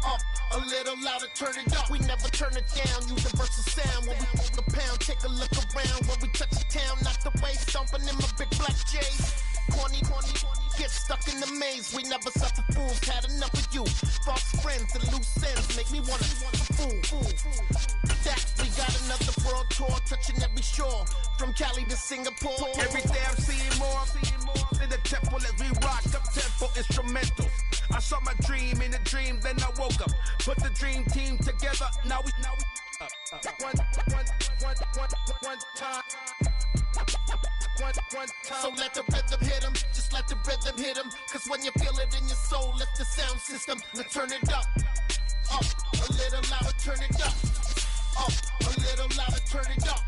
Up, a little louder, turn it up. We never turn it down, universal sound. When we hold the pound, take a look around. When we touch the town, knock the way, stomping in my big black J's. Corny, get stuck in the maze. We never suffer fools, had enough of you. False friends and loose ends make me wanna fool. That we got another world tour, touching every shore, from Cali to Singapore. Every day I'm seeing more in the temple as we rock up tempo instrumentals. I saw my dream in a dream, then I woke up. Put the dream team together. Now we one time. So let the rhythm hit 'em, just let the rhythm hit 'em. Cause when you feel it in your soul, lift the sound system. Now turn it up, a little louder, turn it up, a little louder, turn it up.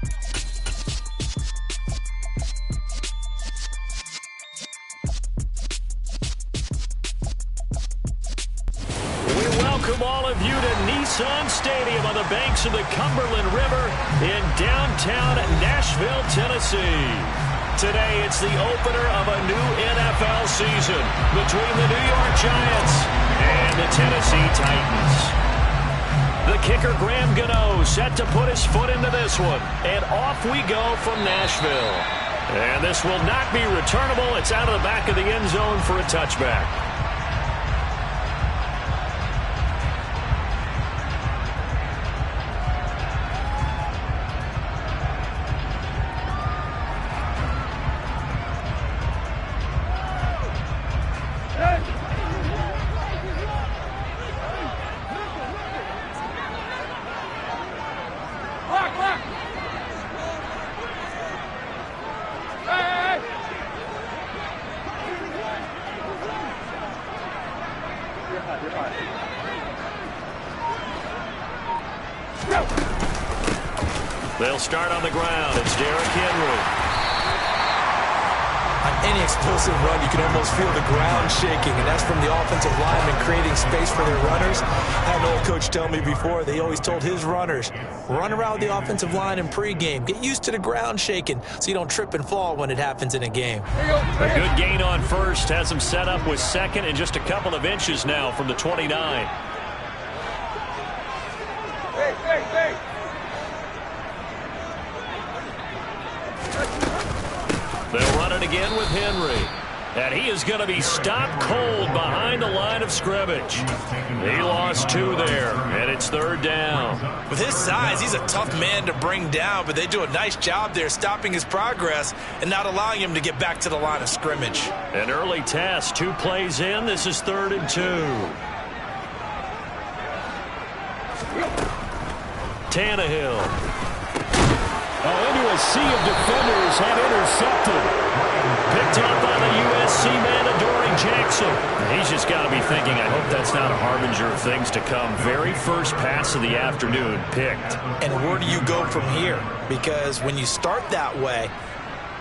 We welcome all of you to Nissan Stadium on the banks of the Cumberland River in downtown Nashville, Tennessee. Today, it's the opener of a new NFL season between the New York Giants and the Tennessee Titans. The kicker, Graham Gano, set to put his foot into this one. And off we go from Nashville. And this will not be returnable. It's out of the back of the end zone for a touchback. They'll start on the ground. It's Derrick Henry. On any explosive run, you can almost feel the ground shaking, and that's from the offensive linemen creating space for their runners. I had an old coach tell me before, they always told his runners, run around the offensive line in pregame. Get used to the ground shaking so you don't trip and fall when it happens in a game. A good gain on first has him set up with second and just a couple of inches now from the 29. They'll run it again with Henry. And he is going to be stopped cold behind the line of scrimmage. He lost 2 there, and it's third down. With his size, he's a tough man to bring down, but they do a nice job there stopping his progress and not allowing him to get back to the line of scrimmage. An early test, 2 plays in. This is 3rd and 2. Tannehill. Into a sea of defenders and intercepted. Picked up by the USC man, Adoree Jackson. He's just got to be thinking, I hope that's not a harbinger of things to come. Very first pass of the afternoon picked. And where do you go from here? Because when you start that way,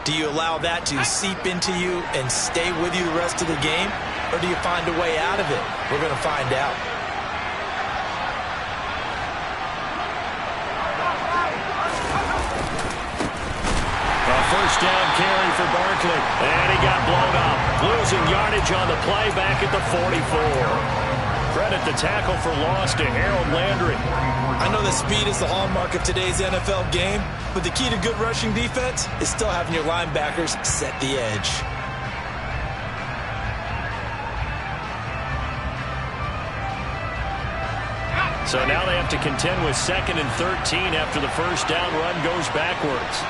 do you allow that to seep into you and stay with you the rest of the game? Or do you find a way out of it? We're going to find out. First down carry for Barkley. And he got blown up. Losing yardage on the play back at the 44. Credit the tackle for loss to Harold Landry. I know that speed is the hallmark of today's NFL game, but the key to good rushing defense is still having your linebackers set the edge. So now they have to contend with 2nd and 13 after the first down run goes backwards.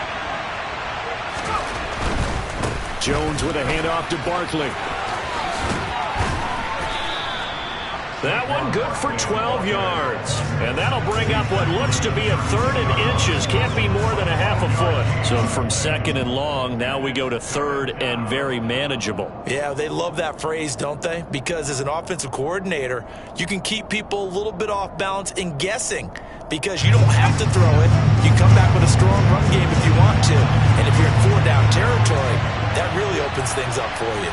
Jones with a handoff to Barkley. That one good for 12 yards. And that'll bring up what looks to be a 3rd and inches. Can't be more than a half a foot. So from 2nd and long, now we go to 3rd and very manageable. Yeah, they love that phrase, don't they? Because as an offensive coordinator, you can keep people a little bit off balance and guessing. Because you don't have to throw it. You can come back with a strong run game if you want to. And if you're in 4-down territory, that really opens things up for you.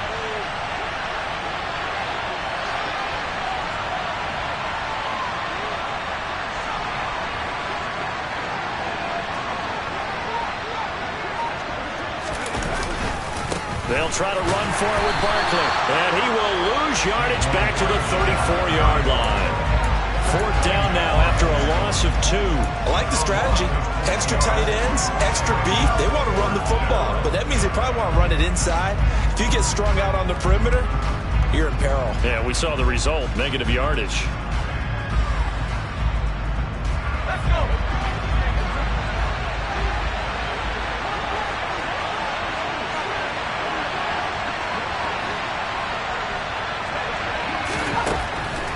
They'll try to run for it with Barkley. And he will lose yardage back to the 34-yard line. 4th down now after a loss of 2. I like the strategy. Extra tight ends, extra beef. They want to run the football, but that means they probably want to run it inside. If you get strung out on the perimeter, you're in peril. Yeah, we saw the result, negative yardage. Let's go.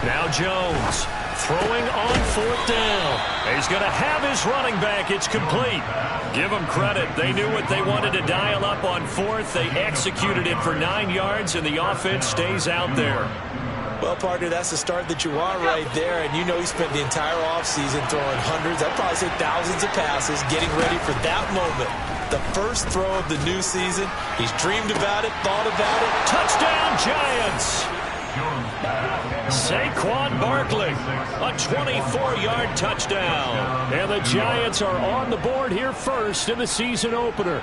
Now Jones throwing on 4th down. He's going to have his running back. It's complete. Give them credit. They knew what they wanted to dial up on 4th. They executed it for 9 yards, and the offense stays out there. Well, partner, that's the start that you want right there. And you know he spent the entire offseason throwing hundreds, I'd probably say thousands of passes, getting ready for that moment. The first throw of the new season. He's dreamed about it, thought about it. Touchdown, Giants! Saquon Barkley, a 24-yard touchdown. And the Giants are on the board here first in the season opener.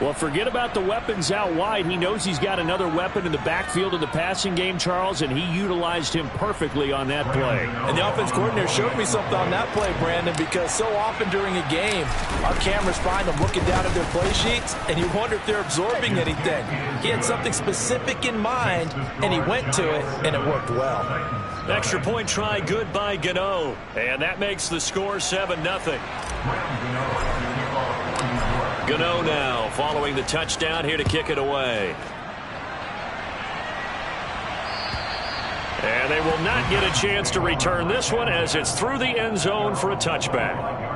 Well, forget about the weapons out wide. He knows he's got another weapon in the backfield of the passing game, Charles, and he utilized him perfectly on that play. And the offense coordinator showed me something on that play, Brandon, because so often during a game, our cameras find them looking down at their play sheets, and you wonder if they're absorbing anything. He had something specific in mind, and he went to it, and it worked well. Extra point try good by Gano, and that makes the score 7-0. Gano now following the touchdown here to kick it away. And they will not get a chance to return this one as it's through the end zone for a touchback.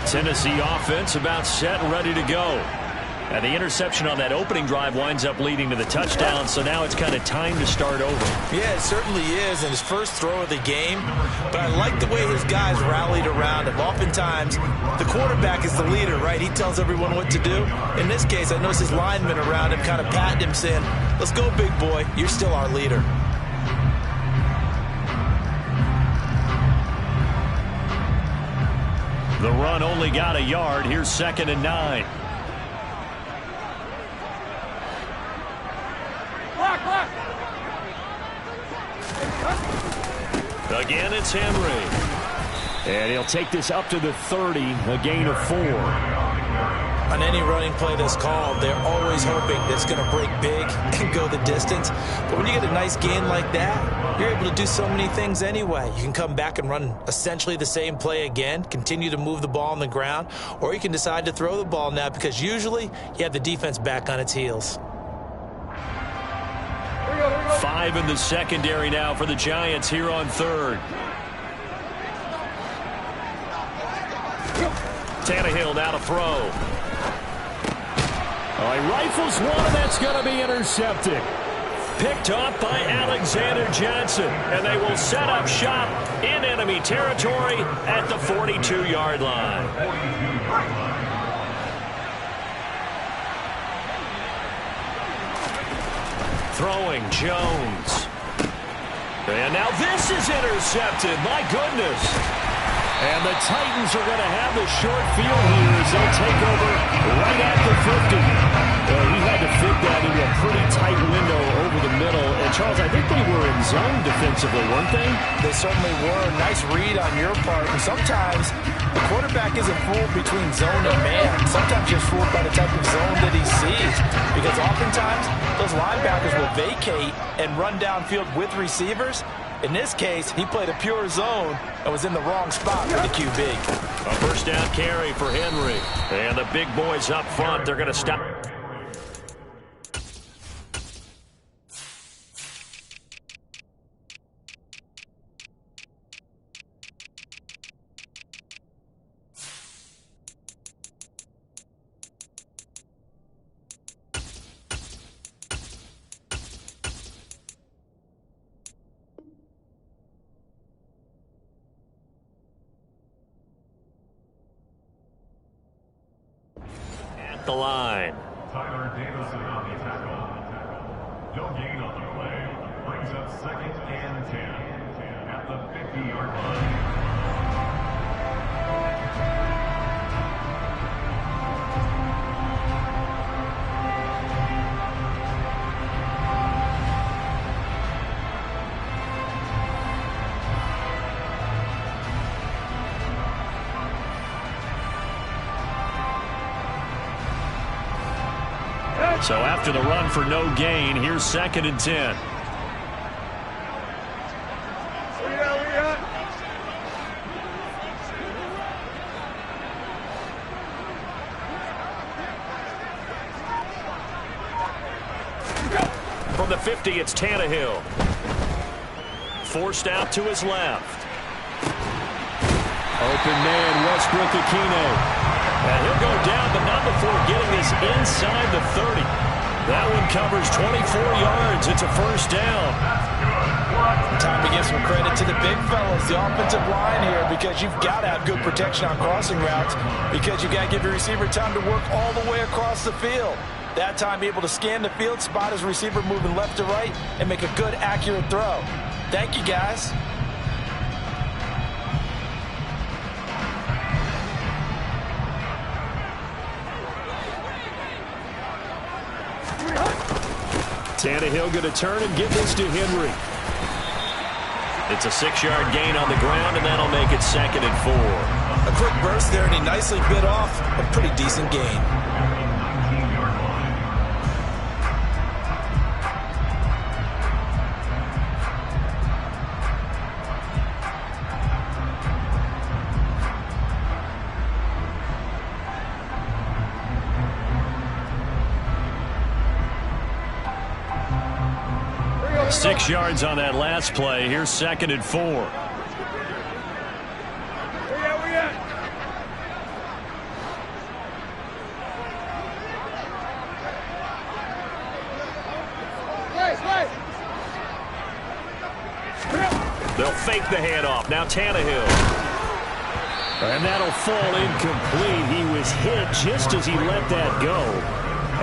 Tennessee offense about set and ready to go. And the interception on that opening drive winds up leading to the touchdown, so now it's kind of time to start over. Yeah, it certainly is, and his first throw of the game. But I like the way his guys rallied around him. Oftentimes, the quarterback is the leader, right? He tells everyone what to do. In this case, I noticed his linemen around him kind of patting him, saying, "Let's go, big boy. You're still our leader." The run only got a yard. Here's 2nd and 9. Again, it's Henry. And he'll take this up to the 30, a gain of 4. On any running play that's called, they're always hoping that it's going to break big and go the distance. But when you get a nice gain like that, you're able to do so many things anyway. You can come back and run essentially the same play again, continue to move the ball on the ground, or you can decide to throw the ball now because usually you have the defense back on its heels. 5 in the secondary now for the Giants here on 3rd. Tannehill now to throw. Oh, he rifles one, and that's going to be intercepted. Picked off by Alexander Johnson, and they will set up shop in enemy territory at the 42-yard line. Throwing Jones. And now this is intercepted. My goodness. And the Titans are going to have the short field here as they'll take over right at the 50. He had to fit that into a pretty tight window over the middle. And, Charles, I think they were in zone defensively, weren't they? They certainly were. Nice read on your part. And sometimes the quarterback isn't fooled between zone and man. Sometimes you're fooled by the type of zone that he sees. Because oftentimes those linebackers will vacate and run downfield with receivers. In this case, he played a pure zone and was in the wrong spot for the QB. A first down carry for Henry. And the big boys up front, they're going to stop. The line. No gain on the play. Brings up 2nd and 10 at the 50-yard line. So after the run for no gain, here's 2nd and 10. From the 50, it's Tannehill. Forced out to his left. Open man, Westbrook-Ikhine. And he'll go down, but not before getting this inside the 30. That one covers 24 yards. It's a first down. Time to give some credit to the big fellas, the offensive line here, because you've got to have good protection on crossing routes, because you've got to give your receiver time to work all the way across the field. That time, be able to scan the field, spot his receiver moving left to right, and make a good, accurate throw. Thank you, guys. Tannehill going to turn and give this to Henry. It's a 6-yard gain on the ground, and that'll make it 2nd and 4. A quick burst there, and he nicely bit off a pretty decent gain. Six yards on that last play. Here's 2nd and 4. They'll fake the handoff. Now Tannehill. And that'll fall incomplete. He was hit just as he let that go.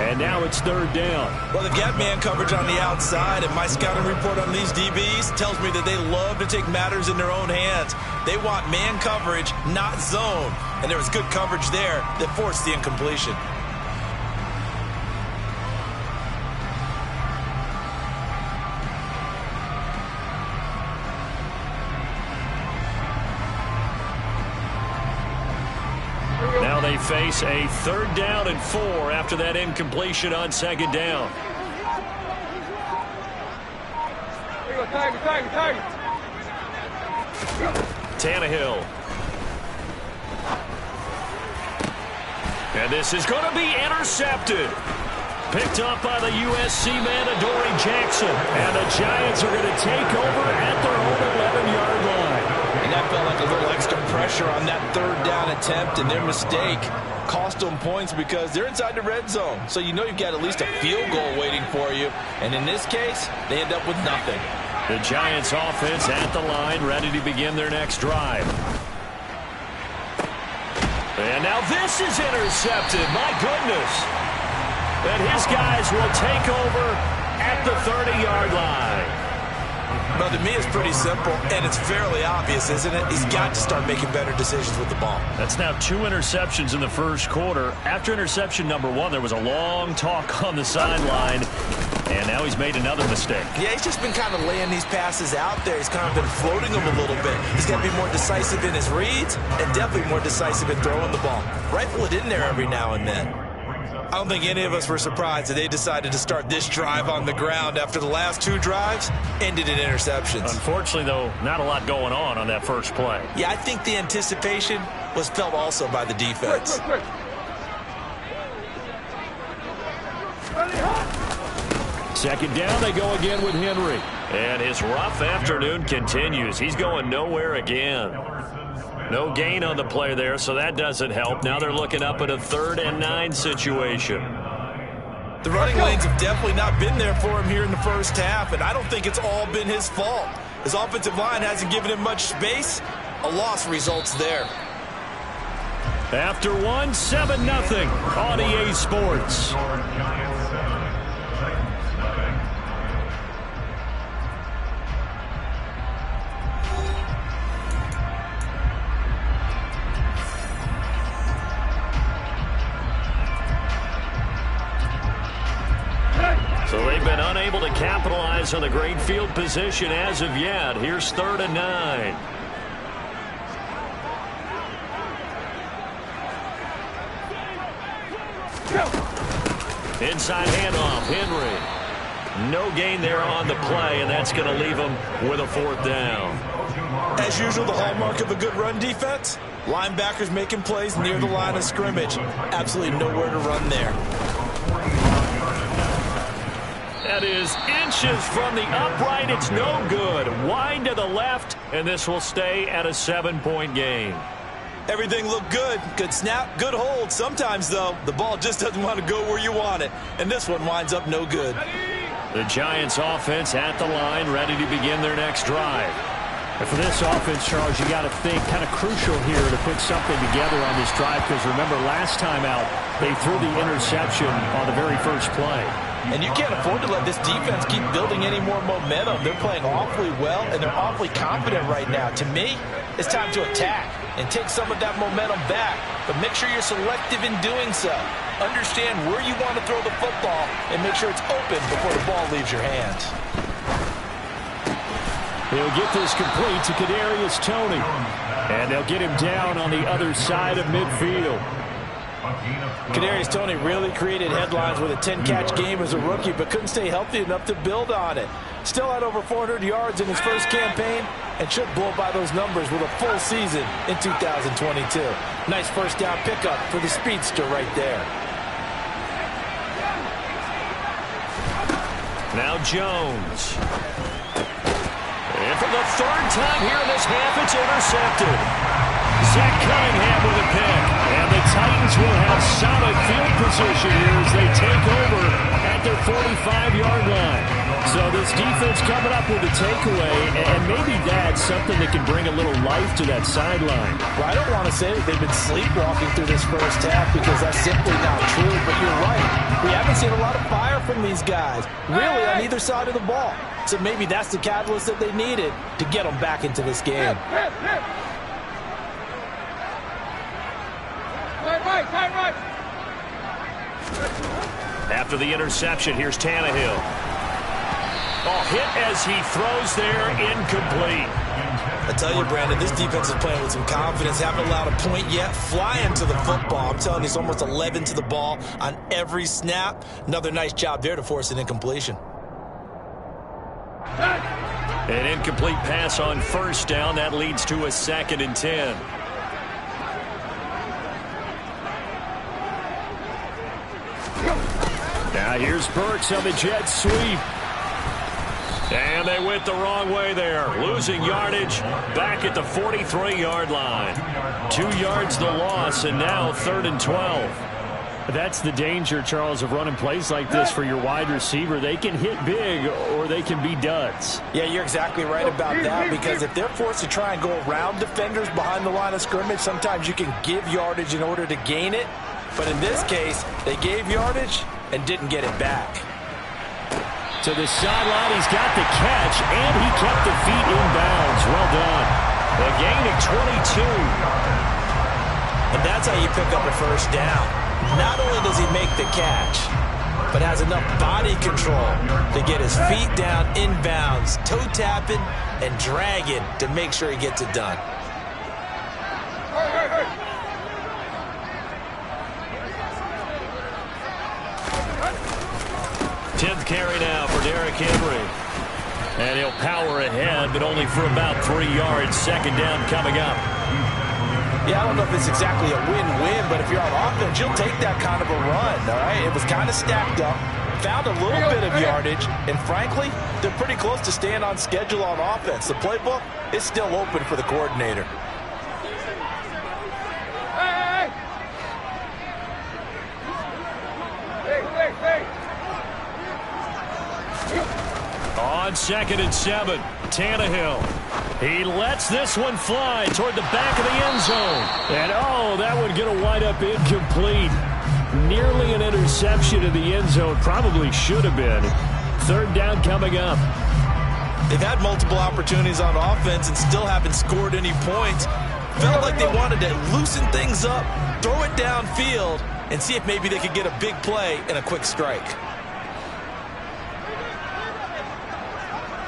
And now it's 3rd down. Well, they've got man coverage on the outside, and my scouting report on these DBs tells me that they love to take matters in their own hands. They want man coverage, not zone. And there was good coverage there that forced the incompletion. Now they face a 3rd down and 4 after that incompletion on 2nd down. Tannehill. And this is going to be intercepted. Picked up by the USC man, Adoree Jackson. And the Giants are going to take over at their own 11-yard line. And that felt like a little extra pressure on that 3rd down attempt, and their mistake cost them points because they're inside the red zone. So you know you've got at least a field goal waiting for you. And in this case, they end up with nothing. The Giants offense at the line, ready to begin their next drive. And now this is intercepted. My goodness. And his guys will take over at the 30-yard line. Well, to me, it's pretty simple, and it's fairly obvious, isn't it? He's got to start making better decisions with the ball. That's now 2 interceptions in the first quarter. After interception number 1, there was a long talk on the sideline, and now he's made another mistake. Yeah, he's just been kind of laying these passes out there. He's kind of been floating them a little bit. He's got to be more decisive in his reads and definitely more decisive in throwing the ball. Rifle it in there every now and then. I don't think any of us were surprised that they decided to start this drive on the ground after the last 2 drives ended in interceptions. Unfortunately, though, not a lot going on that first play. Yeah, I think the anticipation was felt also by the defense. Second down, they go again with Henry. And his rough afternoon continues. He's going nowhere again. No gain on the play there, so that doesn't help. Now they're looking up at a 3rd and 9 situation. The running lanes have definitely not been there for him here in the first half, and I don't think it's all been his fault. His offensive line hasn't given him much space. A loss results there. After one, 7-0 on EA Sports. Giants 7, Titans nothing. So they've been unable to capitalize on the great field position as of yet. Here's 3rd and 9. Inside handoff, Henry. No gain there on the play, and that's going to leave him with a 4th down. As usual, the hallmark of a good run defense, linebackers making plays near the line of scrimmage. Absolutely nowhere to run there. That is inches from the upright. It's no good. Wide to the left, and this will stay at a 7-point game. Everything looked good. Good snap, good hold. Sometimes, though, the ball just doesn't want to go where you want it. And this one winds up no good. The Giants offense at the line, ready to begin their next drive. And for this offense, Charles, you got to think kind of crucial here to put something together on this drive, because remember last time out, they threw the interception on the very first play. And you can't afford to let this defense keep building any more momentum. They're playing awfully well, and they're awfully confident right now. To me, it's time to attack and take some of that momentum back. But make sure you're selective in doing so. Understand where you want to throw the football and make sure it's open before the ball leaves your hands. He'll get this complete to Kadarius Toney. And they'll get him down on the other side of midfield. Kadarius Toney really created headlines with a 10-catch game as a rookie, but couldn't stay healthy enough to build on it. Still had over 400 yards in his first campaign and should blow by those numbers with a full season in 2022. Nice first down pickup for the speedster right there. Now Jones. And for the 3rd time here in this half, it's intercepted. Zach Cunningham with a pick. And the Titans will have solid field position here as they take over at their 45-yard line. So this defense coming up with a takeaway, and maybe that's something that can bring a little life to that sideline. Well, I don't want to say that they've been sleepwalking through this first half, because that's simply not true, but you're right. We haven't seen a lot of fire from these guys, really, on either side of the ball. So maybe that's the catalyst that they needed to get them back into this game. After the interception, here's Tannehill. Oh, hit as he throws there, incomplete. I tell you, Brandon, this defense is playing with some confidence. Haven't allowed a point yet. Flying to the football. I'm telling you, it's almost 11 to the ball on every snap. Another nice job there to force an incompletion. An incomplete pass on first down. That leads to a 2nd and 10. Now here's Burks on the jet sweep. And they went the wrong way there. Losing yardage back at the 43-yard line. 2 yards the loss, and now 3rd and 12. That's the danger, Charles, of running plays like this for your wide receiver. They can hit big or they can be duds. Yeah, you're exactly right about that, because if they're forced to try and go around defenders behind the line of scrimmage, sometimes you can give yardage in order to gain it. But in this case, they gave yardage and didn't get it back. To the sideline, he's got the catch, and he kept the feet in bounds. Well done. A gain of 22. And that's how you pick up a first down. Not only does he make the catch, but has enough body control to get his feet down in bounds, toe tapping and dragging to make sure he gets it done. Tenth carry now for Derrick Henry. And he'll power ahead, but only for about 3 yards. 2nd down coming up. Yeah, I don't know if it's exactly a win-win, but if you're on offense, you'll take that kind of a run, all right? It was kind of stacked up, found a little bit of yardage, and frankly, they're pretty close to staying on schedule on offense. The playbook is still open for the coordinator. On 2nd and 7. Tannehill. He lets this one fly toward the back of the end zone. And, oh, that one going to wind up incomplete. Nearly an interception in the end zone. Probably should have been. Third down coming up. They've had multiple opportunities on offense and still haven't scored any points. Felt like they wanted to loosen things up, throw it downfield, and see if maybe they could get a big play and a quick strike.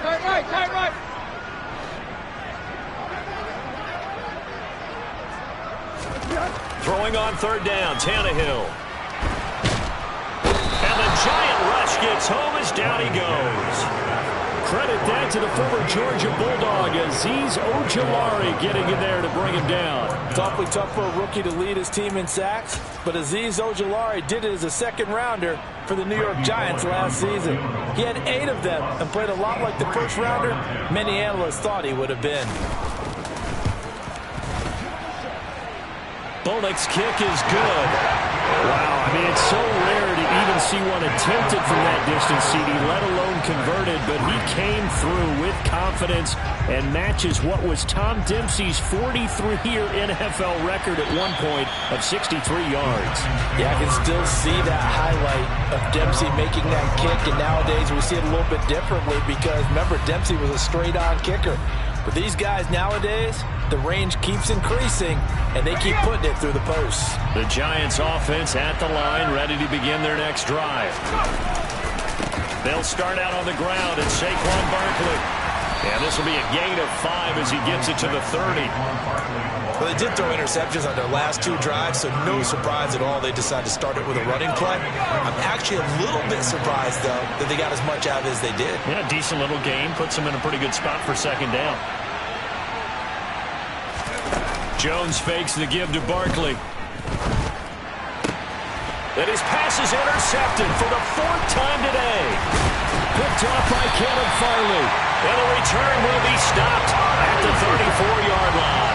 Right. Throwing on third down, Tannehill. And the giant rush gets home as down he goes. Credit that to the former Georgia Bulldog, Azeez Ojulari getting in there to bring him down. It's awfully tough for a rookie to lead his team in sacks, but Azeez Ojulari did it as a second-rounder for the New York Giants last season. He had 8 of them and played a lot like the first-rounder many analysts thought he would have been. Bullock's kick is good. Wow, I mean, it's so rare to even see one attempted from that distance, CD, let alone converted, but he came through with confidence and matches what was Tom Dempsey's 43-year NFL record at one point of 63 yards. Yeah, I can still see that highlight of Dempsey making that kick, and nowadays we see it a little bit differently because, remember, Dempsey was a straight-on kicker. But these guys nowadays, the range keeps increasing, and they keep putting it through the posts. The Giants offense at the line, ready to begin their next drive. They'll start out on the ground, and Saquon Barkley. And this will be a gain of 5 as he gets it to the 30. Well, they did throw interceptions on their last 2 drives, so no surprise at all they decided to start it with a running play. I'm actually a little bit surprised, though, that they got as much out of it as they did. Yeah, decent little gain. Puts them in a pretty good spot for second down. Jones fakes the give to Barkley. And his pass is intercepted for the 4th time today. Picked off by Caleb Farley. And the return will be stopped at the 34-yard line.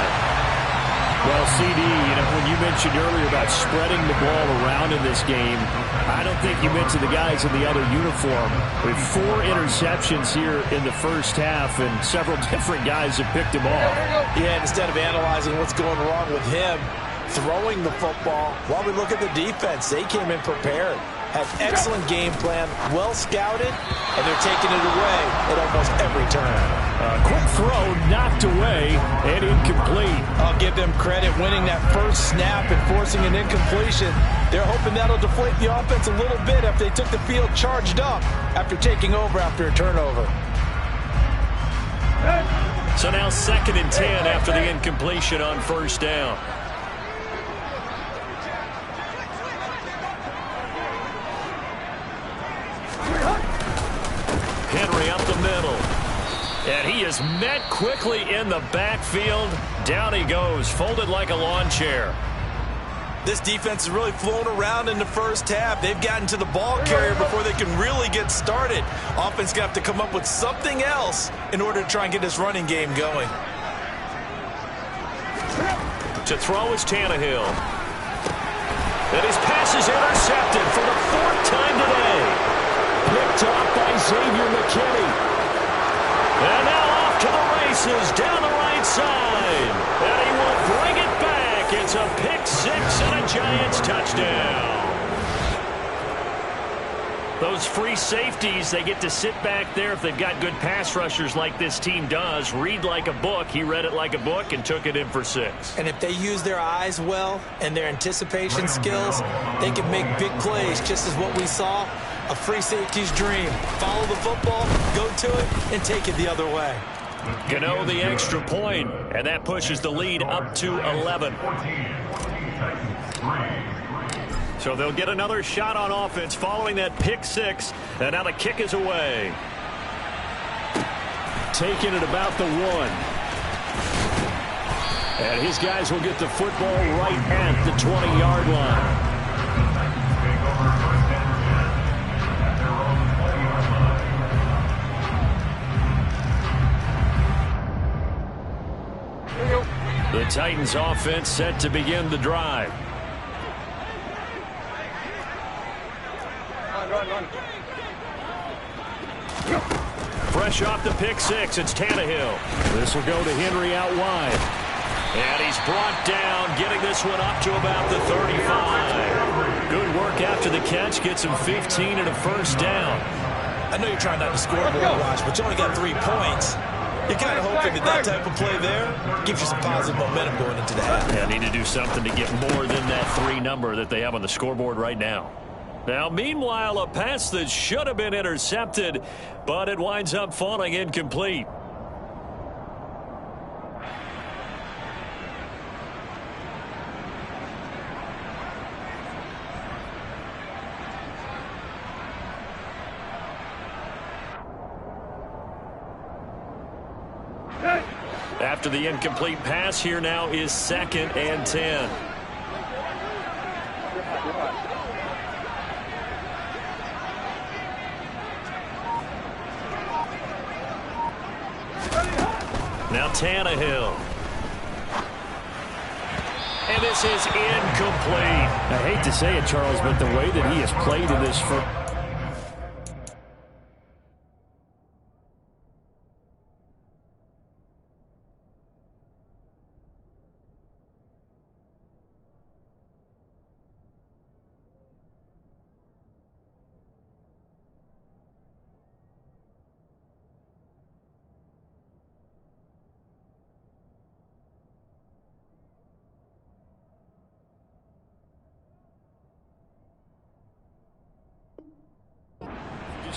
Well, CD, when you mentioned earlier about spreading the ball around in this game, I don't think you mentioned the guys in the other uniform. With 4 interceptions here in the first half, and several different guys have picked him off. Yeah, instead of analyzing what's going wrong with him, throwing the football, while we look at the defense, they came in prepared. Had excellent game plan, well scouted, and they're taking it away at almost every turn. Quick throw, knocked away, and incomplete. I'll give them credit winning that first snap and forcing an incompletion. They're hoping that'll deflate the offense a little bit after they took the field charged up after taking over after a turnover. So now 2nd and 10 after the incompletion on first down. Henry up the middle. And he is met quickly in the backfield. Down he goes, folded like a lawn chair. This defense is really flown around in the first half. They've gotten to the ball carrier before they can really get started. Offense going to have to come up with something else in order to try and get this running game going. To throw is Tannehill. And his pass is intercepted for the 4th time today. Picked off by Xavier McKinney. And now off to the races down the right side. And he will bring it back. It's a pick 6 and a Giants touchdown. Those free safeties, they get to sit back there if they've got good pass rushers like this team does. Read like a book. He read it like a book and took it in for 6. And if they use their eyes well and their anticipation skills, they can make big plays, just as what we saw. A free safety's dream. Follow the football, go to it, and take it the other way. Gano the extra point, and that pushes the lead up to 11. So they'll get another shot on offense following that pick 6, and now the kick is away. Taking it about the 1. And his guys will get the football right at the 20-yard line. The Titans offense set to begin the drive. fresh off the pick six, it's Tannehill. This will go to Henry out wide. And he's brought down, getting this one up to about the 35. Good work after the catch, gets him 15 and a first down. I know you're trying not to score more, Watch, but you only got 3 points. You're kind of hoping that type of play there gives you some positive momentum going into the half. Yeah, need to do something to get more than that 3 number that they have on the scoreboard right now. Now, meanwhile, a pass that should have been intercepted, but it winds up falling incomplete. After the incomplete pass, here now is 2nd and 10. Now Tannehill. And this is incomplete. I hate to say it, Charles, but the way that he has played in this first...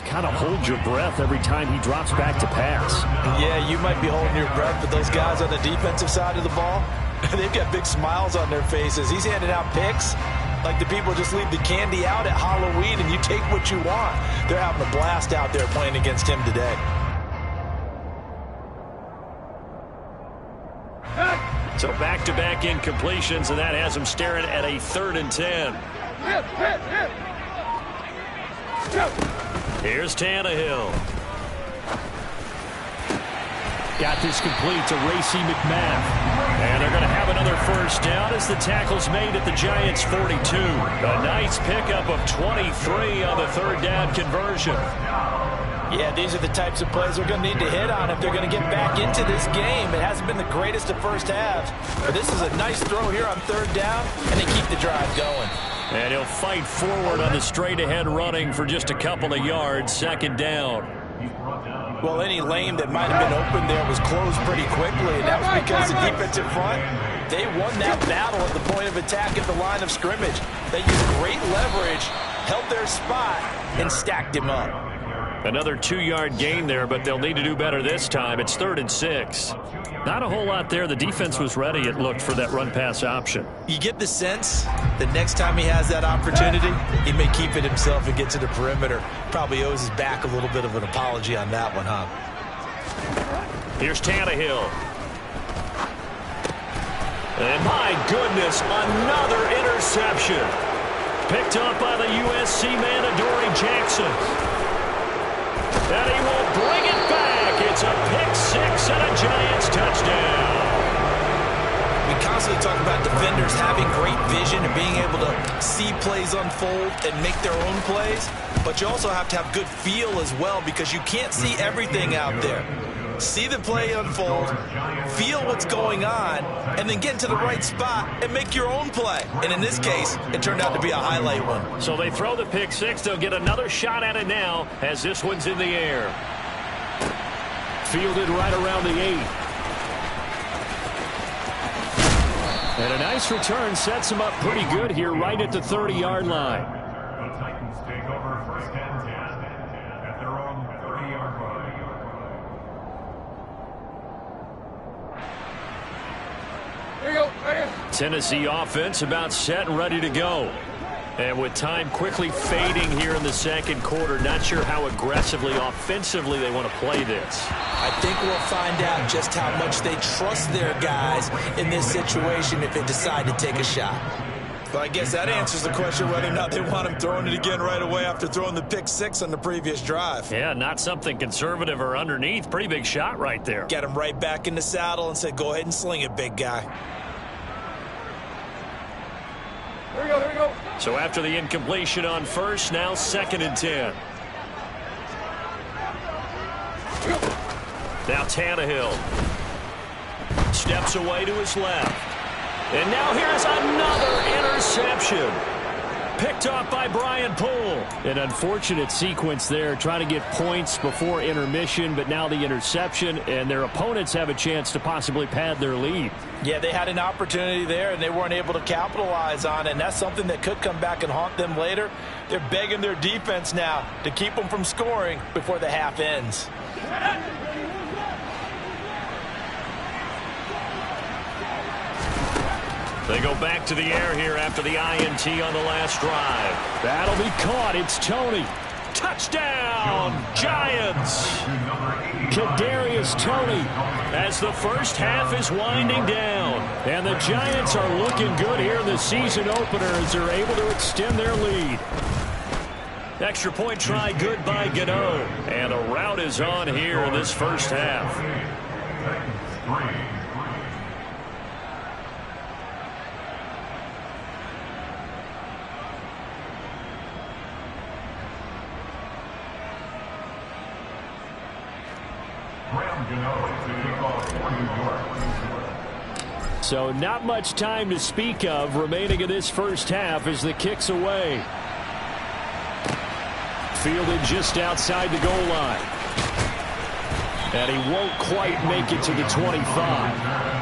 kind of hold your breath every time he drops back to pass. Yeah, you might be holding your breath, but those guys on the defensive side of the ball, they've got big smiles on their faces. He's handing out picks like the people just leave the candy out at Halloween and you take what you want. They're having a blast out there playing against him today. So back-to-back incompletions, and that has him staring at a 3rd and 10. Here's Tannehill. Got this complete to Racey McMath. And they're going to have another first down as the tackle's made at the Giants' 42. A nice pickup of 23 on the 3rd down conversion. Yeah, these are the types of plays they're going to need to hit on if they're going to get back into this game. It hasn't been the greatest of first halves, but this is a nice throw here on 3rd down, and they keep the drive going. And he'll fight forward on the straight-ahead running for just a couple of yards. 2nd down. Well, any lane that might have been open there was closed pretty quickly, and that was because the defensive front, they won that battle at the point of attack at the line of scrimmage. They used great leverage, held their spot, and stacked him up. Another 2-yard gain there, but they'll need to do better this time. It's 3rd and 6. Not a whole lot there. The defense was ready, it looked, for that run-pass option. You get the sense that next time he has that opportunity, he may keep it himself and get to the perimeter. Probably owes his back a little bit of an apology on that one, huh? Here's Tannehill. And my goodness, another interception. Picked up by the USC man, Adoree Jackson. And he will bring it back. It's a pick 6 and a Giants touchdown. We constantly talk about defenders having great vision and being able to see plays unfold and make their own plays. But you also have to have good feel as well because you can't see everything out there. See the play unfold, feel what's going on, and then get to the right spot and make your own play. And in this case, it turned out to be a highlight one. So they throw the pick 6. They'll get another shot at it now as this one's in the air. Fielded right around the 8. And a nice return sets him up pretty good here right at the 30-yard line. The Titans take over 1st and 10 at their own 30-yard line. Tennessee offense about set and ready to go. And with time quickly fading here in the 2nd quarter, not sure how aggressively, offensively they want to play this. I think we'll find out just how much they trust their guys in this situation if they decide to take a shot. But I guess that answers the question whether or not they want him throwing it again right away after throwing the pick 6 on the previous drive. Yeah, not something conservative or underneath. Pretty big shot right there. Get him right back in the saddle and say, go ahead and sling it, big guy. Here we go, here we go. So after the incompletion on 1st, now 2nd and 10. Now Tannehill steps away to his left. And now here's another interception. Picked off by Brian Poole. An unfortunate sequence there, trying to get points before intermission, but now the interception, and their opponents have a chance to possibly pad their lead. Yeah, they had an opportunity there, and they weren't able to capitalize on it, and that's something that could come back and haunt them later. They're begging their defense now to keep them from scoring before the half ends. They go back to the air here after the INT on the last drive. That'll be caught. It's Tony. Touchdown, Giants! Kadarius Toney. As the first half is winding down. And the Giants are looking good here in the season opener as they're able to extend their lead. Extra point try good by Gano. And a rout is on here in this first half. So not much time to speak of remaining in this first half as the kick's away. Fielded just outside the goal line. And he won't quite make it to the 25.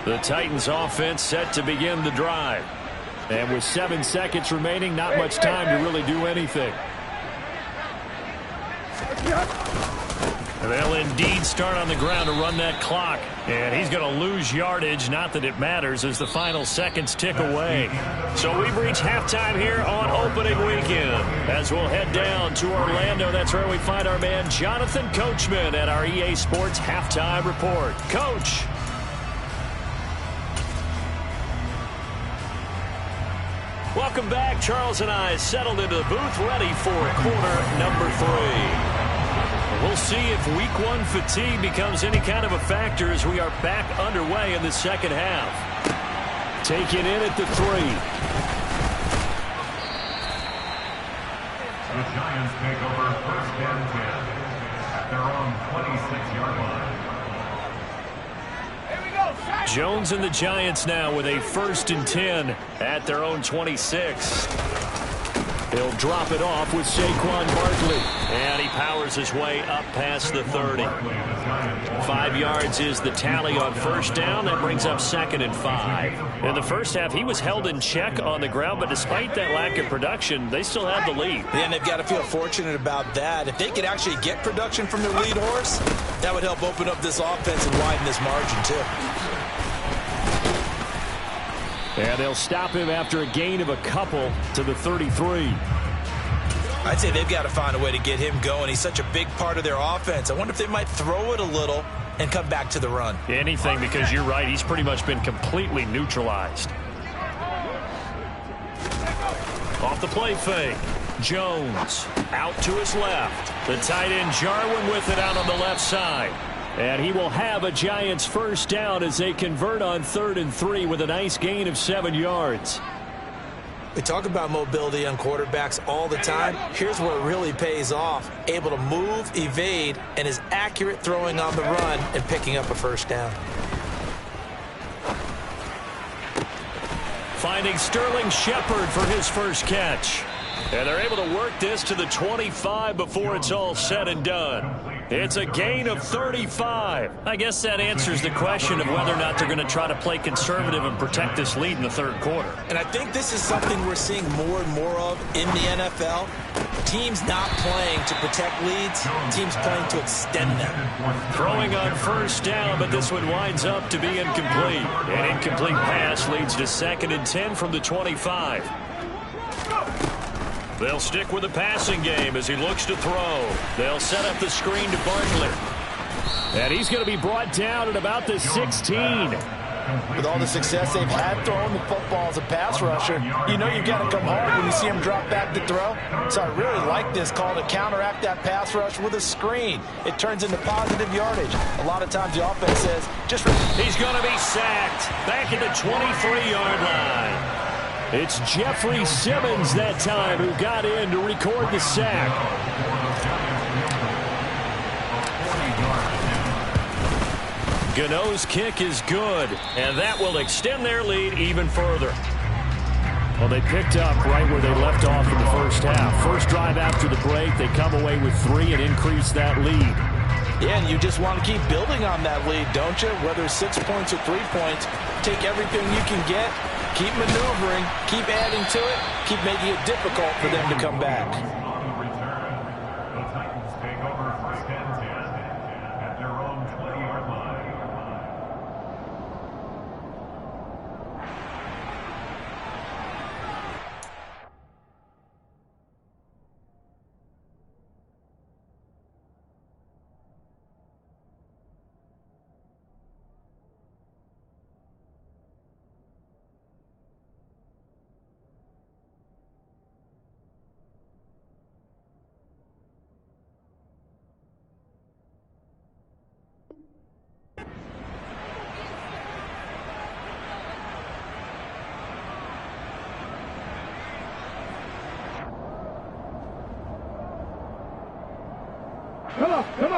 The Titans offense set to begin the drive. And with 7 seconds remaining, not much time to really do anything. They'll indeed start on the ground to run that clock. And he's going to lose yardage. Not that it matters as the final seconds tick away. So we've reached halftime here on opening weekend. As we'll head down to Orlando, that's where we find our man Jonathan Coachman at our EA Sports Halftime Report. Coach. Welcome back. Charles and I settled into the booth, ready for quarter number 3. We'll see if week 1 fatigue becomes any kind of a factor as we are back underway in the second half. Taken in at the 3. The Giants take over first and 10 at their own 26-yard line. Jones and the Giants now with a 1st and 10 at their own 26. He'll drop it off with Saquon Barkley. And he powers his way up past the 30. 5 yards is the tally on first down. That brings up 2nd and 5. In the first half, he was held in check on the ground, but despite that lack of production, they still have the lead. And they've got to feel fortunate about that. If they could actually get production from their lead horse, that would help open up this offense and widen this margin, too. And they'll stop him after a gain of a couple to the 33. I'd say they've got to find a way to get him going. He's such a big part of their offense. I wonder if they might throw it a little and come back to the run. Anything, because you're right. He's pretty much been completely neutralized. Off the play fake. Jones out to his left. The tight end Jarwin with it out on the left side. And he will have a Giants first down as they convert on 3rd and 3 with a nice gain of 7 yards. We talk about mobility on quarterbacks all the time. Here's where it really pays off. Able to move, evade, and is accurate throwing on the run and picking up a first down. Finding Sterling Shepard for his first catch. And they're able to work this to the 25 before it's all said and done. It's a gain of 35. I guess that answers the question of whether or not they're going to try to play conservative and protect this lead in the 3rd quarter. And I think this is something we're seeing more and more of in the NFL. Teams not playing to protect leads, teams playing to extend them. Throwing on first down, but this one winds up to be incomplete. An incomplete pass leads to 2nd and 10 from the 25. They'll stick with the passing game as he looks to throw. They'll set up the screen to Barkley. And he's going to be brought down at about the 16. With all the success they've had throwing the football as a pass rusher, you know you've got to come hard when you see them drop back to throw. So I really like this call to counteract that pass rush with a screen. It turns into positive yardage. A lot of times the offense says, just... He's going to be sacked back at the 23-yard line. It's Jeffrey Simmons that time who got in to record the sack. Gano's kick is good, and that will extend their lead even further. Well, they picked up right where they left off in the first half. First drive after the break, they come away with 3 and increase that lead. Yeah, and you just want to keep building on that lead, don't you? Whether it's 6 points or 3 points, take everything you can get, keep maneuvering, keep adding to it, keep making it difficult for them to come back. On the return, the Titans take over first and 10 at their own 20-yard line.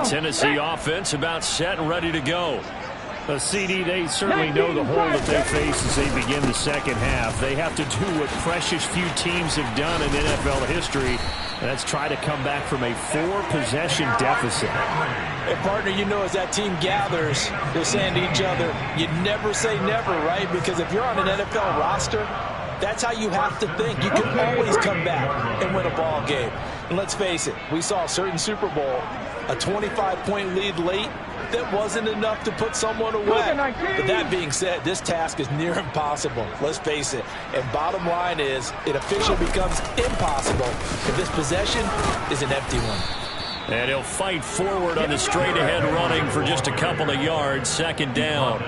Tennessee offense about set and ready to go. CD, they certainly know the hole that they face as they begin the second half. They have to do what precious few teams have done in NFL history, and that's try to come back from a 4-possession deficit. Hey, partner, you know as that team gathers, they're saying to each other, you never say never, right? Because if you're on an NFL roster, that's how you have to think. You can always come back and win a ball game. And let's face it, we saw a certain Super Bowl, a 25-point lead late, that wasn't enough to put someone away. But that being said, this task is near impossible. Let's face it. And bottom line is, it officially becomes impossible if this possession is an empty one. And he'll fight forward on the straight-ahead running for just a couple of yards, second down.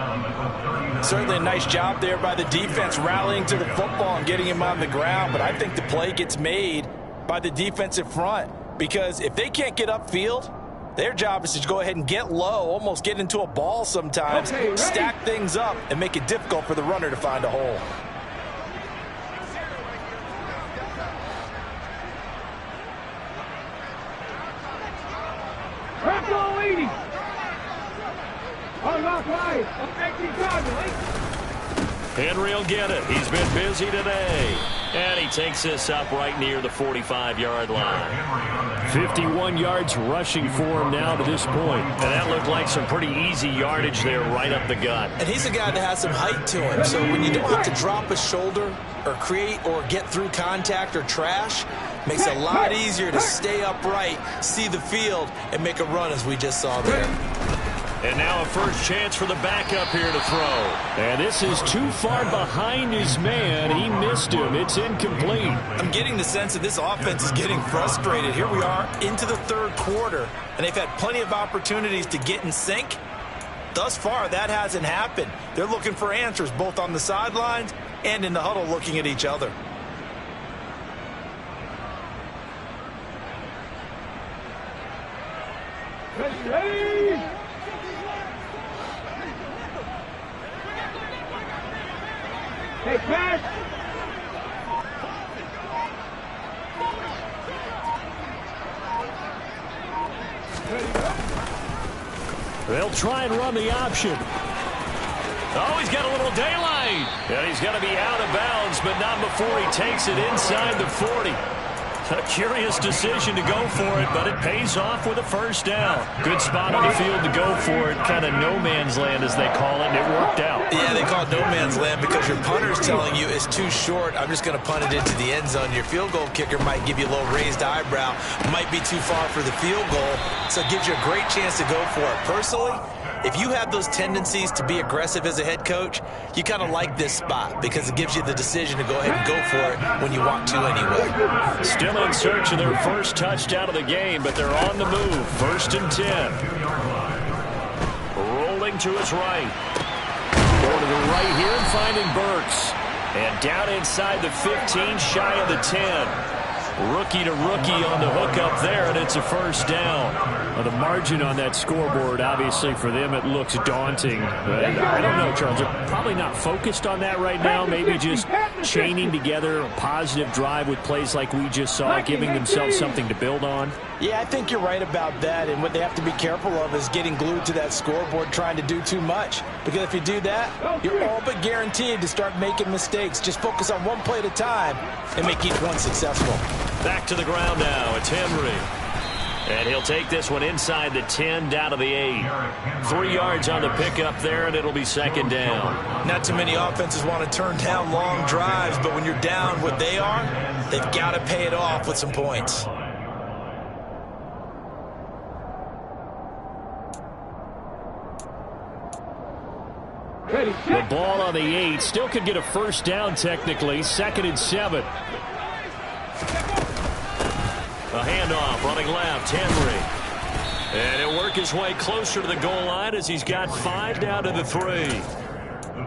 Certainly a nice job there by the defense rallying to the football and getting him on the ground. But I think the play gets made by the defensive front. Because if they can't get upfield, their job is to go ahead and get low, almost get into a ball sometimes, stack things up, and make it difficult for the runner to find a hole. Henry will get it. He's been busy today. And he takes this up right near the 45-yard line. 51 yards rushing for him now to this point. And that looked like some pretty easy yardage there right up the gut. And he's a guy that has some height to him. So when you don't have to drop a shoulder or create or get through contact or trash, makes it a lot easier to stay upright, see the field, and make a run as we just saw there. And now a first chance for the backup here to throw. And this is too far behind his man. He missed him. It's incomplete. I'm getting the sense that this offense is getting frustrated. Here we are into the third quarter, and they've had plenty of opportunities to get in sync. Thus far, that hasn't happened. They're looking for answers both on the sidelines and in the huddle looking at each other. Hey, pass! They'll try and run the option. Oh, he's got a little daylight. And he's going to be out of bounds, but not before he takes it inside the 40. A curious decision to go for it, but it pays off with a first down. Good spot on the field to go for it. Kind of no man's land, as they call it, and it worked out. Yeah, they call it no man's land because your punter's telling you it's too short. I'm just going to punt it into the end zone. Your field goal kicker might give you a little raised eyebrow. Might be too far for the field goal, so it gives you a great chance to go for it. Personally, if you have those tendencies to be aggressive as a head coach, you kind of like this spot because it gives you the decision to go ahead and go for it when you want to anyway. Still in search of their first touchdown of the game, but they're on the move. First and 10. Rolling to his right. Going to the right here and finding Burks. And down inside the 15, shy of the 10. Rookie to rookie on the hook up there, and it's a first down. Well, the margin on that scoreboard, obviously for them, it looks daunting. But I don't know, Charles. They're probably not focused on that right now. Maybe just chaining together a positive drive with plays like we just saw, giving themselves something to build on. Yeah, I think you're right about that. And what they have to be careful of is getting glued to that scoreboard trying to do too much. Because if you do that, you're all but guaranteed to start making mistakes. Just focus on one play at a time and make each one successful. Back to the ground now. It's Henry. And he'll take this one inside the 10, down to the 8. 3 yards on the pickup there, and it'll be second down. Not too many offenses want to turn down long drives, but when you're down what they are, they've got to pay it off with some points. The ball on the 8. Still could get a first down technically. 2nd and 7. A handoff, running left, Henry. And he'll work his way closer to the goal line as he's got 5 down to the 3.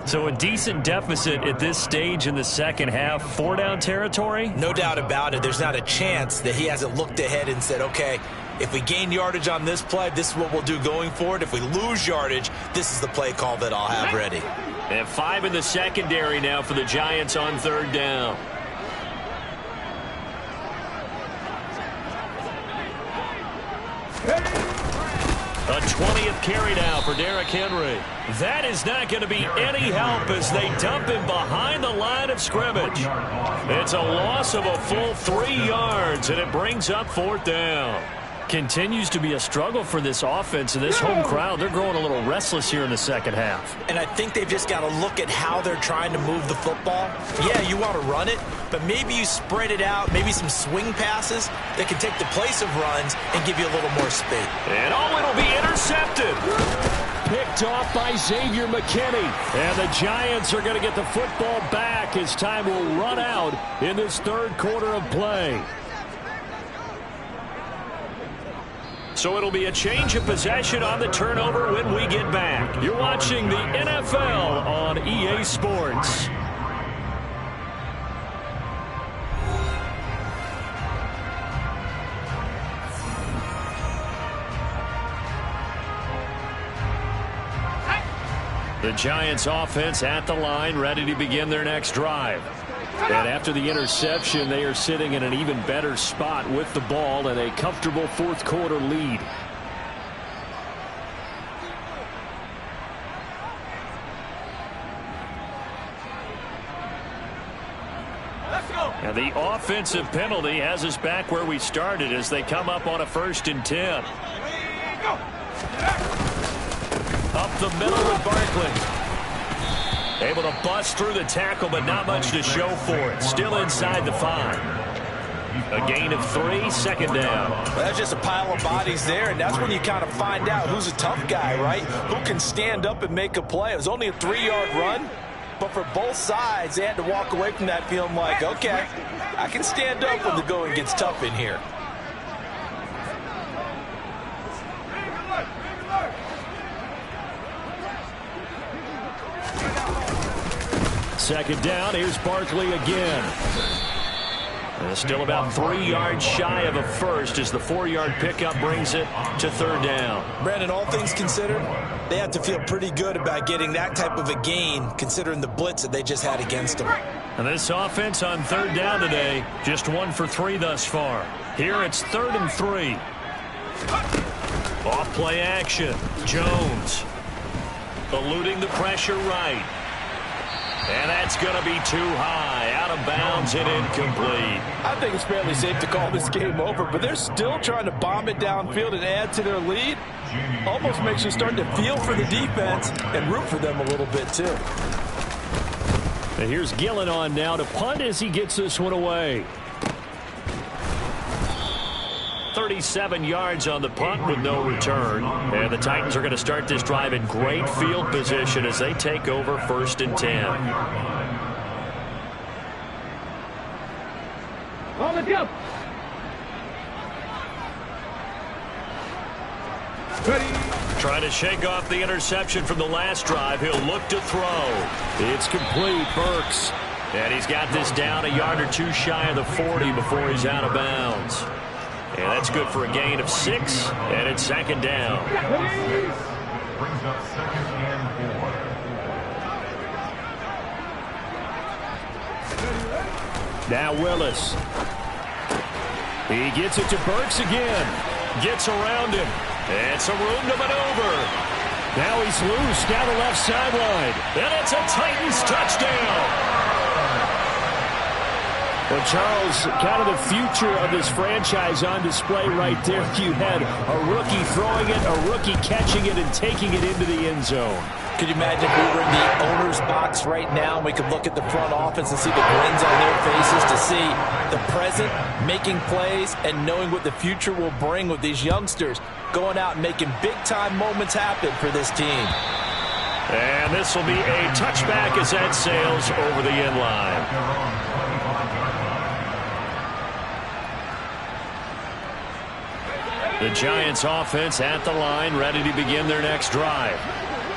So a decent deficit at this stage in the second half. 4 down territory? No doubt about it. There's not a chance that he hasn't looked ahead and said, okay, if we gain yardage on this play, this is what we'll do going forward. If we lose yardage, this is the play call that I'll have ready. And 5 in the secondary now for the Giants on 3rd down. A 20th carry now for Derrick Henry. That is not going to be any help as they dump him behind the line of scrimmage. It's a loss of a full 3 yards, and it brings up 4th down. Continues to be a struggle for this offense, and this home crowd, they're growing a little restless here in the second half. And I think they've just got to look at how they're trying to move the football. Yeah, you want to run it, but maybe you spread it out, maybe some swing passes that can take the place of runs and give you a little more speed. And it'll be intercepted. Picked off by Xavier McKinney. And the Giants are going to get the football back as time will run out in this 3rd quarter of play. So it'll be a change of possession on the turnover when we get back. You're watching the NFL on EA Sports. The Giants offense at the line, ready to begin their next drive. And after the interception, they are sitting in an even better spot with the ball and a comfortable 4th quarter lead. And the offensive penalty has us back where we started as they come up on a 1st and 10. Up the middle with Barkley. Able to bust through the tackle, but not much to show for it. Still inside the 5. A gain of 3, 2nd down. Well, that's just a pile of bodies there, and that's when you kind of find out who's a tough guy, right? Who can stand up and make a play. It was only a 3-yard run, but for both sides, they had to walk away from that feeling like, okay, I can stand up when the going gets tough in here. Second down, here's Barkley again. And still about 3 yards shy of a first as the 4-yard pickup brings it to 3rd down. Brandon, all things considered, they have to feel pretty good about getting that type of a gain considering the blitz that they just had against them. And this offense on 3rd down today, just 1 for 3 thus far. Here it's 3rd and 3. Off play action. Jones eluding the pressure right. And that's going to be too high. Out of bounds and incomplete. I think it's fairly safe to call this game over, but they're still trying to bomb it downfield and add to their lead. Almost makes you start to feel for the defense and root for them a little bit, too. And here's Gillen on now to punt as he gets this one away. 37 yards on the punt with no return. And the Titans are going to start this drive in great field position as they take over 1st and 10. On the jump. Trying to shake off the interception from the last drive. He'll look to throw. It's complete. Burks. And he's got this down a yard or two shy of the 40 before he's out of bounds. And that's good for a gain of 6, and it's second down. Brings up 2nd and 4. Now Willis. He gets it to Burks again. Gets around him. And some room to maneuver. Now he's loose down the left sideline. And it's a Titans touchdown. Well, Charles, kind of the future of this franchise on display right there. You had a rookie throwing it, a rookie catching it, and taking it into the end zone. Could you imagine if we were in the owner's box right now and we could look at the front office and see the grins on their faces, to see the present making plays and knowing what the future will bring with these youngsters going out and making big-time moments happen for this team. And this will be a touchback as that sails over the end line. The Giants offense at the line, ready to begin their next drive.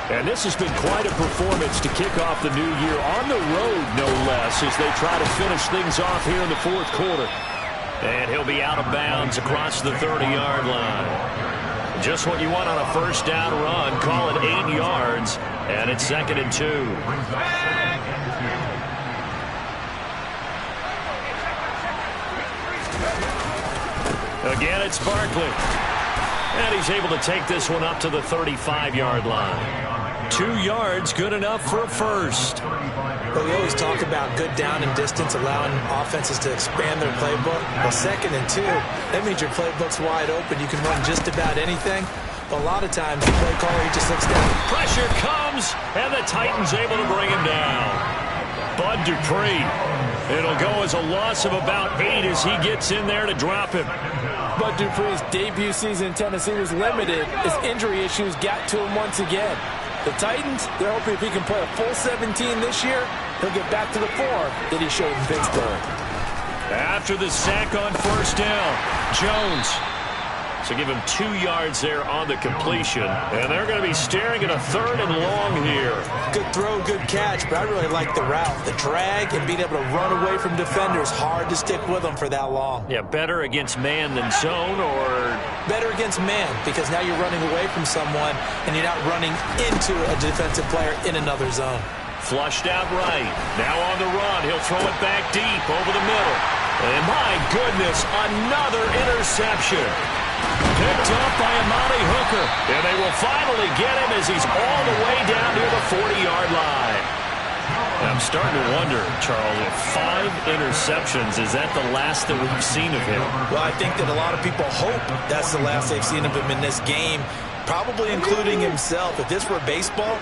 And this has been quite a performance to kick off the new year on the road, no less, as they try to finish things off here in the fourth quarter. And he'll be out of bounds across the 30-yard line. Just what you want on a first down run. Call it 8 yards, and it's 2nd and 2. Again, it's Barkley. And he's able to take this one up to the 35-yard line. 2 yards, good enough for a first. Well, we always talk about good down and distance, allowing offenses to expand their playbook. Well, 2nd and 2, that means your playbook's wide open. You can run just about anything. But a lot of times, the play caller, he just looks down. Pressure comes, and the Titans able to bring him down. Bud Dupree. It'll go as a loss of about 8 as he gets in there to drop him. Bud Dupree's debut season in Tennessee was limited as injury issues got to him once again. The Titans, they're hoping if he can play a full 17 this year, he'll get back to the form that he showed in Pittsburgh. After the sack on first down, Jones. So give him 2 yards there on the completion. And they're going to be staring at a 3rd and long here. Good throw, good catch, but I really like the route. The drag and being able to run away from defenders, hard to stick with them for that long. Yeah, better against man than zone, or? Better against man, because now you're running away from someone and you're not running into a defensive player in another zone. Flushed out right. Now on the run. He'll throw it back deep over the middle. And my goodness, another interception. Picked up by Amani Hooker. And they will finally get him as he's all the way down near the 40-yard line. I'm starting to wonder, Charles, if 5 interceptions, is that the last that we've seen of him? Well, I think that a lot of people hope that's the last they've seen of him in this game, probably including himself. If this were baseball,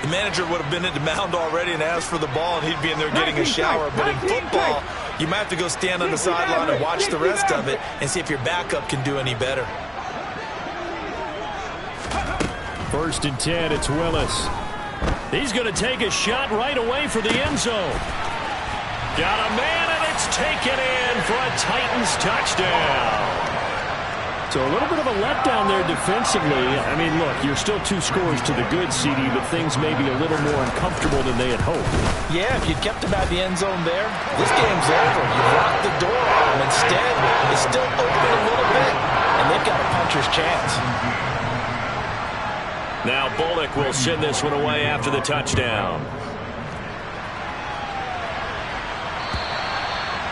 the manager would have been at the mound already and asked for the ball, and he'd be in there getting a shower. But in football, you might have to go stand on the sideline and watch the rest of it and see if your backup can do any better. 1st and 10, it's Willis. He's going to take a shot right away for the end zone. Got a man, and it's taken in for a Titans touchdown. So a little bit of a letdown there defensively. I mean, look, you're still 2 scores to the good, CD, but things may be a little more uncomfortable than they had hoped. Yeah, if you'd kept him out of the end zone there, this game's over. You've locked the door on him. Instead, it's still open a little bit, and they've got a puncher's chance. Now Bullock will send this one away after the touchdown.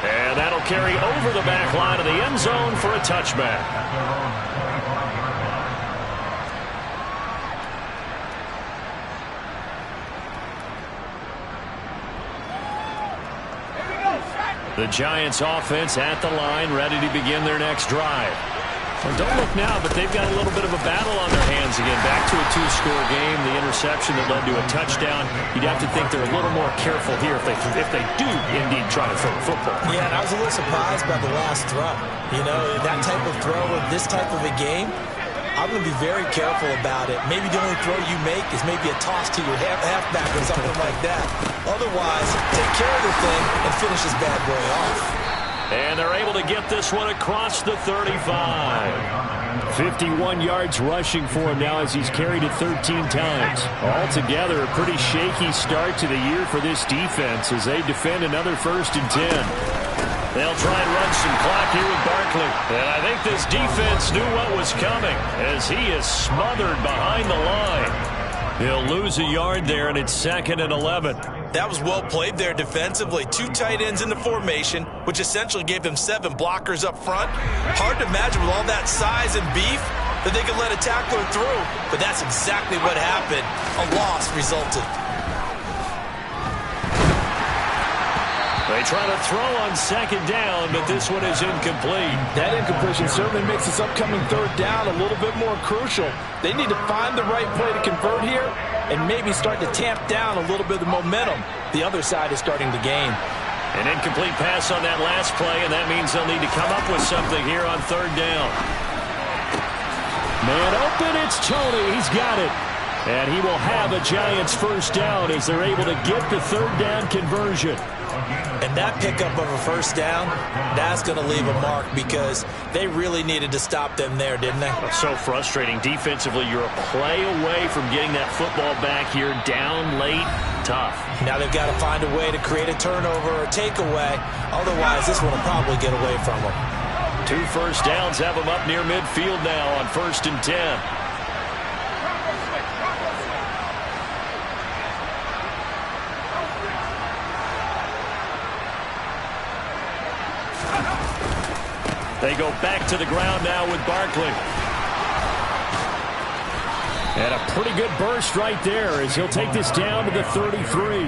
And that'll carry over the back line of the end zone for a touchback. The Giants offense at the line, ready to begin their next drive. Well, don't look now, but they've got a little bit of a battle on their hands again. Back to a 2-score game. The interception that led to a touchdown. You'd have to think they're a little more careful here if they do indeed try to throw the football. Yeah, and I was a little surprised by the last throw. You know, that type of throw in this type of a game, I'm going to be very careful about it. Maybe the only throw you make is maybe a toss to your halfback or something like that. Otherwise, take care of the thing and finish this bad boy off. And they're able to get this one across the 35. 51 yards rushing for him now as he's carried it 13 times. Altogether, a pretty shaky start to the year for this defense as they defend another 1st and 10. They'll try and run some clock here with Barkley. And I think this defense knew what was coming as he is smothered behind the line. He'll lose a yard there, and it's 2nd and 11. That was well played there defensively. 2 tight ends in the formation, which essentially gave them 7 blockers up front. Hard to imagine with all that size and beef that they could let a tackler through. But that's exactly what happened. A loss resulted. They try to throw on 2nd down, but this one is incomplete. That incompletion certainly makes this upcoming 3rd down a little bit more crucial. They need to find the right play to convert here and maybe start to tamp down a little bit of momentum. The other side is starting to gain. An incomplete pass on that last play, and that means they'll need to come up with something here on 3rd down. Man open, it's Tony. He's got it. And he will have a Giants 1st down as they're able to get the 3rd down conversion. And that pickup of a 1st down, that's going to leave a mark because they really needed to stop them there, didn't they? It's so frustrating. Defensively, you're a play away from getting that football back here. Down late, tough. Now they've got to find a way to create a turnover or takeaway. Otherwise, this one will probably get away from them. 2 1st downs have them up near midfield now on 1st and 10. They go back to the ground now with Barkley. And a pretty good burst right there as he'll take this down to the 33.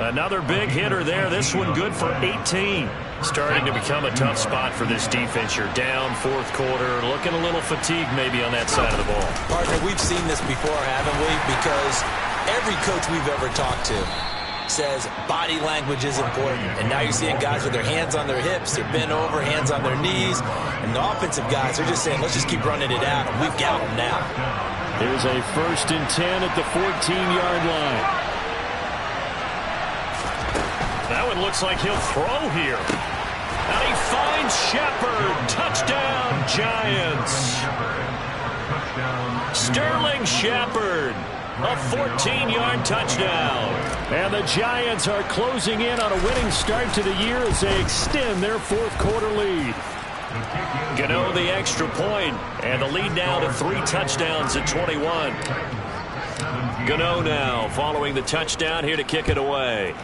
Another big hitter there. This one good for 18. Starting to become a tough spot for this defense. You're down 4th quarter. Looking a little fatigued maybe on that side of the ball. Partner, we've seen this before, haven't we? Because every coach we've ever talked to says body language is important. And now you're seeing guys with their hands on their hips, they're bent over, hands on their knees. And the offensive guys are just saying, let's just keep running it out. And we've got them now. Here's a 1st and 10 at the 14-yard line. That one looks like he'll throw here. And he finds Shepard. Touchdown, Giants. Sterling Shepard. A 14-yard touchdown. And the Giants are closing in on a winning start to the year as they extend their 4th quarter lead. Gano the extra point, and the lead now to 3 touchdowns at 21. Gano now following the touchdown here to kick it away.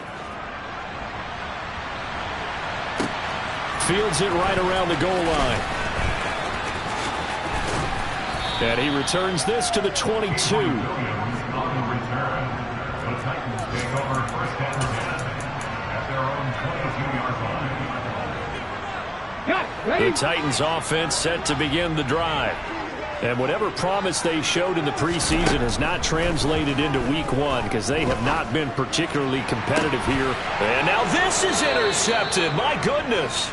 Fields it right around the goal line. And he returns this to the 22. The Titans offense set to begin the drive. And whatever promise they showed in the preseason has not translated into week 1 because they have not been particularly competitive here. And now this is intercepted. My goodness.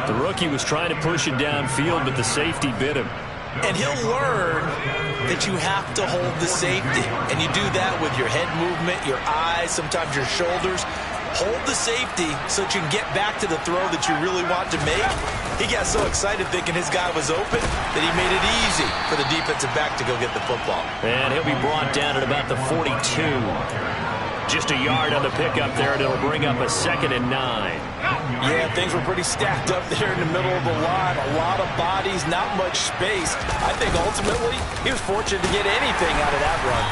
The rookie was trying to push it downfield, but the safety bit him. And he'll learn that you have to hold the safety. And you do that with your head movement, your eyes, sometimes your shoulders. Hold the safety so that you can get back to the throw that you really want to make. He got so excited thinking his guy was open that he made it easy for the defensive back to go get the football. And he'll be brought down at about the 42. Just a yard on the pickup there, and it'll bring up a 2nd and 9. Yeah, things were pretty stacked up there in the middle of the line. A lot of bodies, not much space. I think ultimately he was fortunate to get anything out of that run.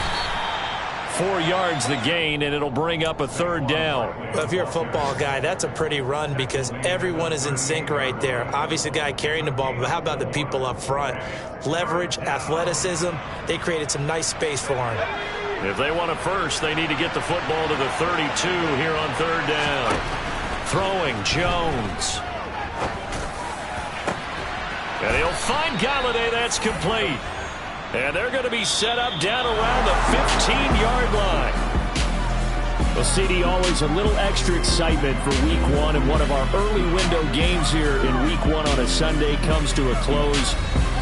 4 yards the gain, and it'll bring up a 3rd down. Well, if you're a football guy, that's a pretty run because everyone is in sync right there. Obviously, the guy carrying the ball, but how about the people up front? Leverage, athleticism, they created some nice space for him. If they want a first, they need to get the football to the 32 here on 3rd down. Throwing, Jones. And he'll find Galladay. That's complete. And they're going to be set up down around the 15-yard line. Well, CD, always a little extra excitement for week 1, and one of our early window games here in week 1 on a Sunday comes to a close.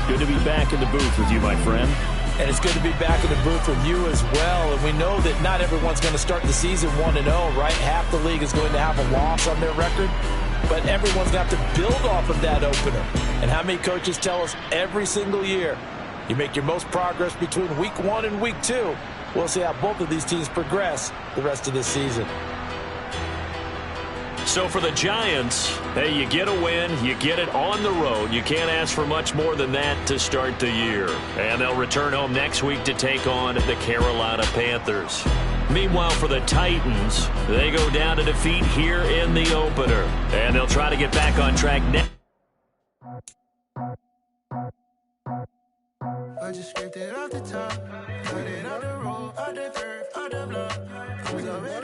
Good to be back in the booth with you, my friend. And it's good to be back in the booth with you as well. And we know that not everyone's going to start the season 1-0, right? Half the league is going to have a loss on their record. But everyone's going to have to build off of that opener. And how many coaches tell us every single year, you make your most progress between week 1 and week 2. We'll see how both of these teams progress the rest of this season. So for the Giants, hey, you get a win, you get it on the road. You can't ask for much more than that to start the year. And they'll return home next week to take on the Carolina Panthers. Meanwhile, for the Titans, they go down to defeat here in the opener. And they'll try to get back on track next. I just scraped it off the top, got it out the road, out the turf, out the block. I was already